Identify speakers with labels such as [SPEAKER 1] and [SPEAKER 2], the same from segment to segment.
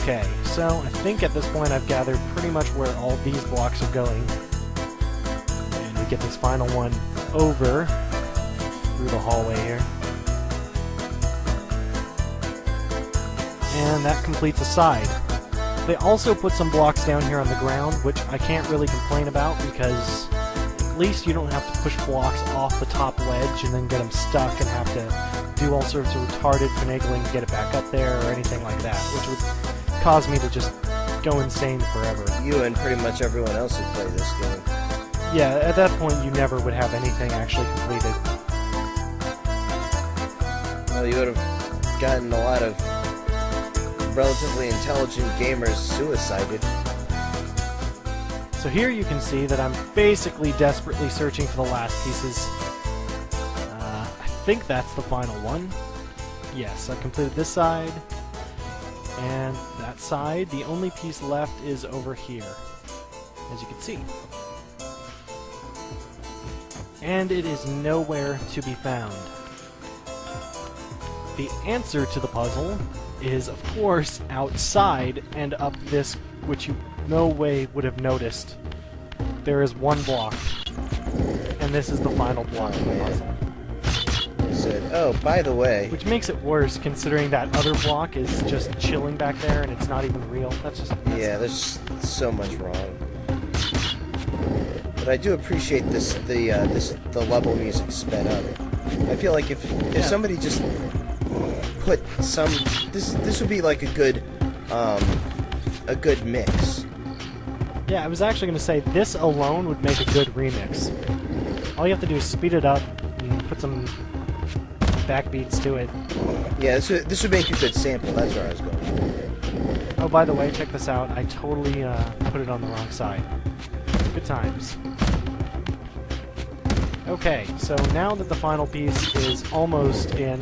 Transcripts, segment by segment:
[SPEAKER 1] Okay, so I think at this point I've gathered pretty much where all these blocks are going. And we get this final one over through the hallway here. And that completes a side. They also put some blocks down here on the ground, which I can't really complain about because at least you don't have to push blocks off the top ledge and then get them stuck and have to do all sorts of retarded finagling to get it back up there or anything like that, which would cause me to just go insane forever.
[SPEAKER 2] You and pretty much everyone else who play this game.
[SPEAKER 1] Yeah, at that point you never would have anything actually completed.
[SPEAKER 2] Well, you would have gotten a lot of relatively intelligent gamers suicided.
[SPEAKER 1] So here you can see that I'm basically desperately searching for the last pieces. I think that's the final one. Yes, I completed this side and that side. The only piece left is over here, as you can see. And it is nowhere to be found. The answer to the puzzle is, of course, outside and up this, which you no way would have noticed. There is one block, and this is the final block of the puzzle.
[SPEAKER 2] Said, oh, by the way...
[SPEAKER 1] Which makes it worse, considering that other block is just chilling back there, and it's not even real. That's
[SPEAKER 2] yeah, there's so much wrong. But I do appreciate the level music sped up. I feel like if somebody just put some... This would be like a good mix.
[SPEAKER 1] Yeah, I was actually going to say, this alone would make a good remix. All you have to do is speed it up and put some backbeats to it.
[SPEAKER 2] Yeah, this would make a good sample. That's where I was going.
[SPEAKER 1] Oh, by the way, check this out. I totally put it on the wrong side. Good times. Okay, so now that the final piece is almost in,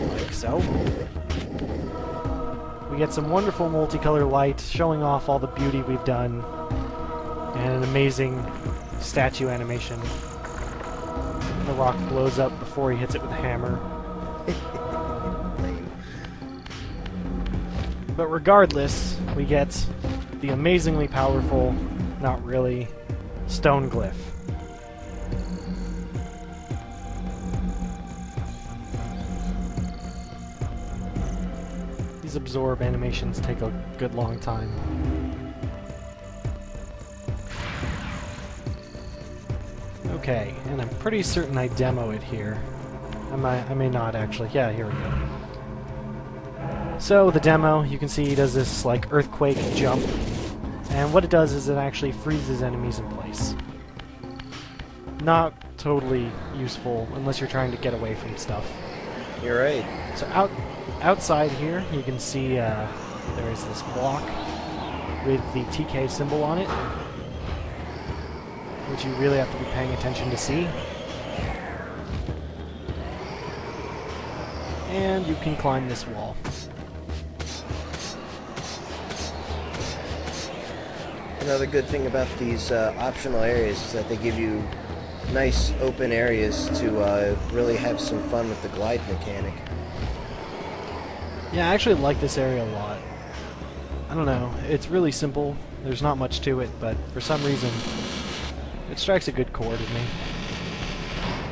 [SPEAKER 1] like so, we get some wonderful multicolor light showing off all the beauty we've done, and an amazing statue animation. The rock blows up before he hits it with a hammer.
[SPEAKER 2] Lame.
[SPEAKER 1] But regardless, we get the amazingly powerful, not really, stone glyph. These absorb animations take a good long time. Okay, and I'm pretty certain I demo it here. I may not actually. Yeah, here we go. So the demo, you can see he does this like earthquake jump, and what it does is it actually freezes enemies in place. Not totally useful unless you're trying to get away from stuff.
[SPEAKER 2] You're right.
[SPEAKER 1] So outside here, you can see there is this block with the TK symbol on it, which you really have to be paying attention to see. And you can climb this wall.
[SPEAKER 2] Another good thing about these optional areas is that they give you nice open areas to really have some fun with the glide mechanic.
[SPEAKER 1] Yeah, I actually like this area a lot. I don't know, it's really simple, there's not much to it, but for some reason, it strikes a good chord in me.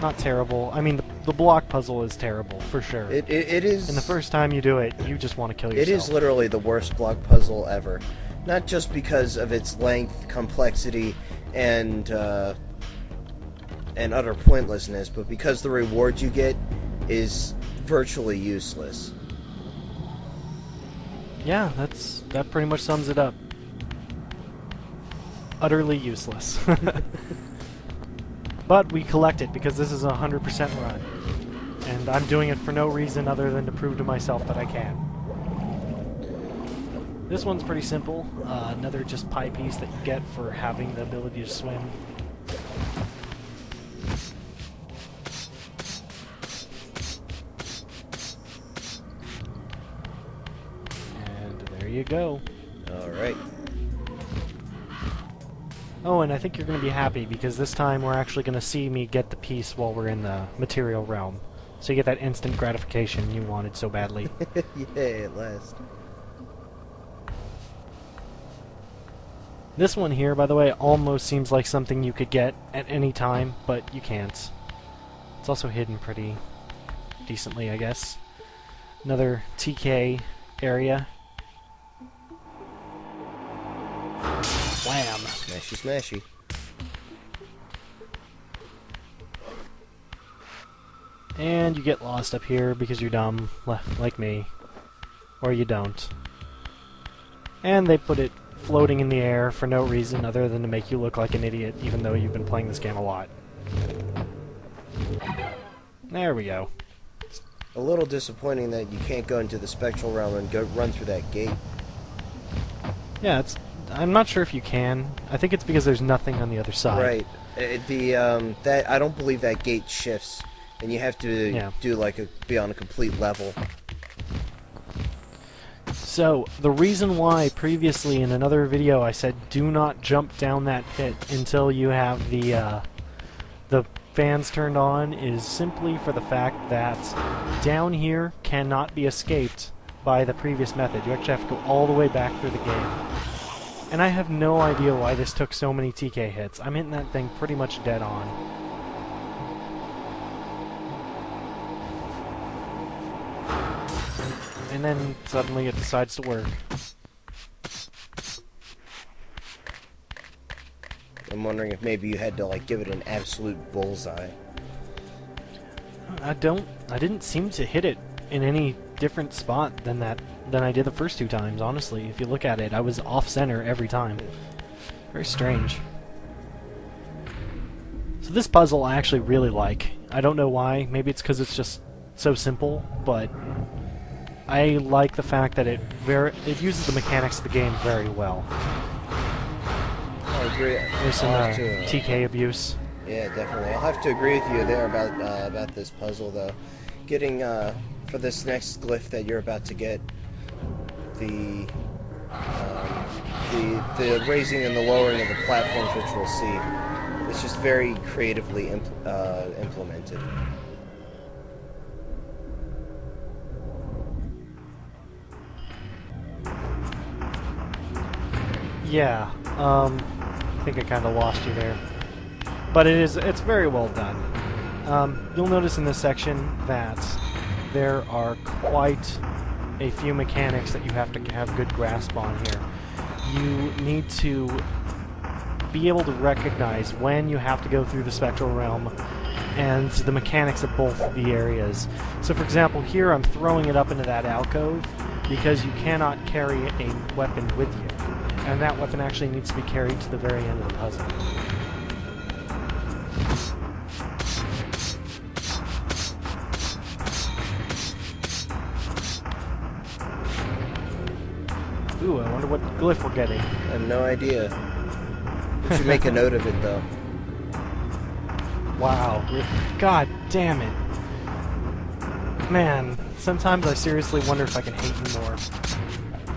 [SPEAKER 1] Not terrible. I mean, the block puzzle is terrible, for sure.
[SPEAKER 2] It is...
[SPEAKER 1] And the first time you do it, you just want to kill yourself.
[SPEAKER 2] It is literally the worst block puzzle ever. Not just because of its length, complexity, and utter pointlessness, but because the reward you get is virtually useless.
[SPEAKER 1] Yeah, that pretty much sums it up. Utterly useless. But we collect it because this is a 100% run. And I'm doing it for no reason other than to prove to myself that I can. This one's pretty simple. Another just pie piece that you get for having the ability to swim. And there you go.
[SPEAKER 2] Alright.
[SPEAKER 1] Oh, and I think you're going to be happy because this time we're actually going to see me get the piece while we're in the material realm. So you get that instant gratification you wanted so badly.
[SPEAKER 2] Yay, at last.
[SPEAKER 1] This one here, by the way, almost seems like something you could get at any time, but you can't. It's also hidden pretty decently, I guess. Another TK area. Wham!
[SPEAKER 2] Smashy, smashy.
[SPEAKER 1] And you get lost up here because you're dumb, like me. Or you don't. And they put it floating in the air for no reason other than to make you look like an idiot, even though you've been playing this game a lot. There we go.
[SPEAKER 2] A little disappointing that you can't go into the spectral realm and run through that gate.
[SPEAKER 1] Yeah, I'm not sure if you can. I think it's because there's nothing on the other side.
[SPEAKER 2] Right. That I don't believe that gate shifts, and you have to do be on a complete level.
[SPEAKER 1] So, the reason why previously in another video I said do not jump down that pit until you have the fans turned on is simply for the fact that down here cannot be escaped by the previous method. You actually have to go all the way back through the game. And I have no idea why this took so many TK hits. I'm hitting that thing pretty much dead on. And then suddenly it decides to work.
[SPEAKER 2] I'm wondering if maybe you had to give it an absolute bullseye.
[SPEAKER 1] I didn't seem to hit it in any different spot than I did the first two times, honestly. If you look at it, I was off-center every time. Very strange. So this puzzle I actually really like. I don't know why. Maybe it's because it's just so simple, but I like the fact that it uses the mechanics of the game very well.
[SPEAKER 2] I agree.
[SPEAKER 1] There's some TK abuse.
[SPEAKER 2] Yeah, definitely. I'll have to agree with you there about this puzzle, though. Getting for this next glyph that you're about to get, the raising and the lowering of the platforms, which we'll see, it's just very creatively implemented.
[SPEAKER 1] Yeah, I think I kind of lost you there. But it's very well done. You'll notice in this section that there are quite a few mechanics that you have to have good grasp on here. You need to be able to recognize when you have to go through the spectral realm and the mechanics of both the areas. So for example, here I'm throwing it up into that alcove because you cannot carry a weapon with you. And that weapon actually needs to be carried to the very end of the puzzle. Ooh, I wonder what glyph we're getting.
[SPEAKER 2] I have no idea. We should make a note of it, though.
[SPEAKER 1] Wow. God damn it. Man, sometimes I seriously wonder if I can hate you more.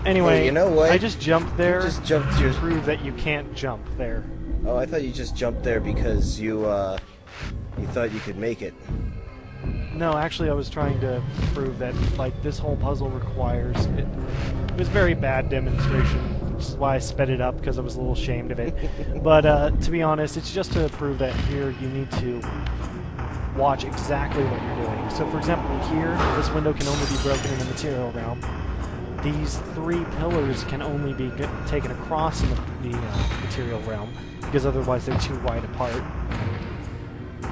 [SPEAKER 1] Anyway,
[SPEAKER 2] hey, you know what?
[SPEAKER 1] I just jumped there
[SPEAKER 2] to
[SPEAKER 1] prove that you can't jump there.
[SPEAKER 2] Oh, I thought you just jumped there because you thought you could make it.
[SPEAKER 1] No, actually I was trying to prove that, this whole puzzle requires it. It was a very bad demonstration, which is why I sped it up, because I was a little ashamed of it. But, to be honest, it's just to prove that here you need to watch exactly what you're doing. So, for example, here, this window can only be broken in the material realm. These three pillars can only be taken across in the material realm, because otherwise they're too wide apart.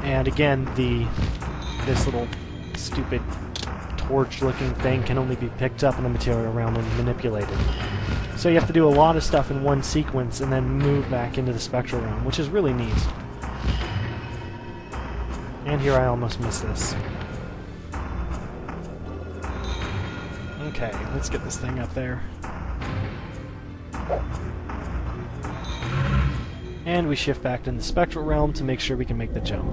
[SPEAKER 1] And again, this little stupid torch-looking thing can only be picked up in the material realm and manipulated. So you have to do a lot of stuff in one sequence and then move back into the spectral realm, which is really neat. And here I almost missed this. Okay, let's get this thing up there. And we shift back to the spectral realm to make sure we can make the jump.